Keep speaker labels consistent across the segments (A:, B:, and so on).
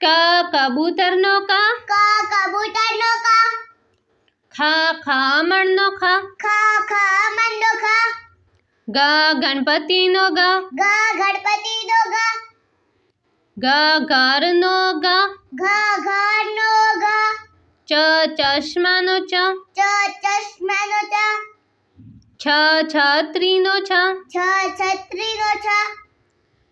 A: ક કબૂતરનો ક,
B: કબૂતરનો ક,
A: ખ ખમણનો ખ,
B: ખમણનો ખ,
A: ગ ગણપતિનો ગ,
B: ગણપતિનો ગ,
A: ઘરનો ગ,
B: ઘરનો ગ,
A: ચશ્માનો ચ,
B: ચશ્માનો ચ,
A: છત્રીનો છ,
B: છત્રીનો છ,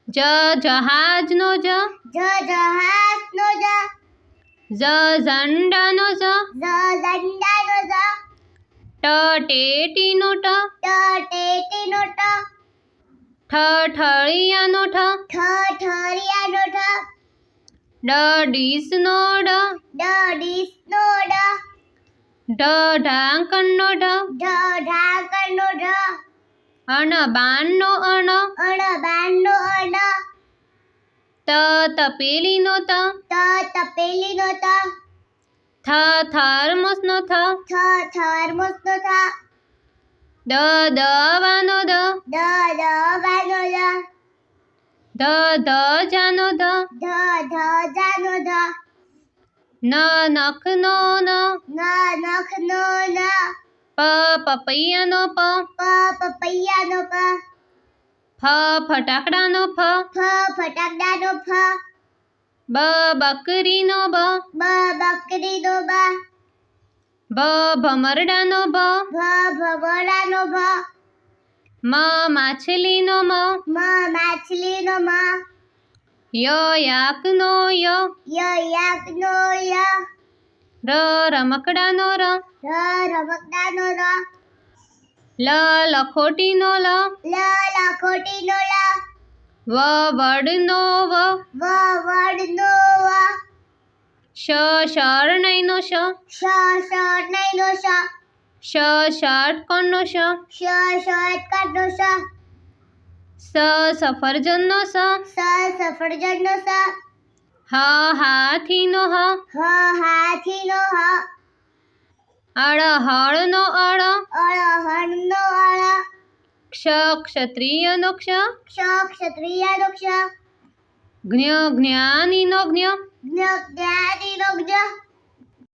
A: જહાજનો જ,
B: જહાજનો જ,
A: ઝંડાનો જ,
B: ઝંડાનો જ,
A: ટેટીનો ટ,
B: ટેટીનો ટ,
A: ઠળિયાનો ઠ,
B: ઠળિયાનો ઠ,
A: ડીશનો ડ,
B: ડીશનો ડ,
A: ઢાંકણનો ઢ,
B: ઢાંકણનો ઢ,
A: બાણનો અણ,
B: બાણનો અણ,
A: તપેલીનો ત,
B: તપેલીનો ત,
A: થર્મોસનો થ,
B: થર્મોસનો થ,
A: દવાનો દ,
B: દવાનો દ,
A: ધજાનો ધ,
B: ધજાનો ધ,
A: નખનો ન,
B: નખનો ન,
A: પપૈયાનો પ,
B: પપૈયાનો પ,
A: ફટાકડાનો ફ,
B: ફટાકડાનો ફ,
A: બકરીનો બ,
B: બકરીનો બ,
A: ભમરડાનો ભ,
B: ભમરડાનો ભ,
A: માછલીનો મ,
B: માછલીનો મ,
A: યાકનો ય,
B: યાકનો ય,
A: રમકડાનો ર,
B: રમકડાનો ર,
A: લખોટીનો લ,
B: લખોટીનો લ,
A: વડનો વ,
B: વડનો વ,
A: શરણાઈનો શ,
B: શરણાઈનો શ,
A: ષટકોણનો શ,
B: ષટકોણનો શ,
A: સફરજનનો સ,
B: સફરજનનો સ,
A: હાથીનો હ,
B: હાથીનો હ,
A: હળનો અળ,
B: હળનો અળ,
A: ક્ષત્રિયનો ક્ષ,
B: ક્ષત્રિયનો ક્ષ,
A: જ્ઞાનીનો જ્ઞ,
B: જ્ઞાનીનો જ્ઞ,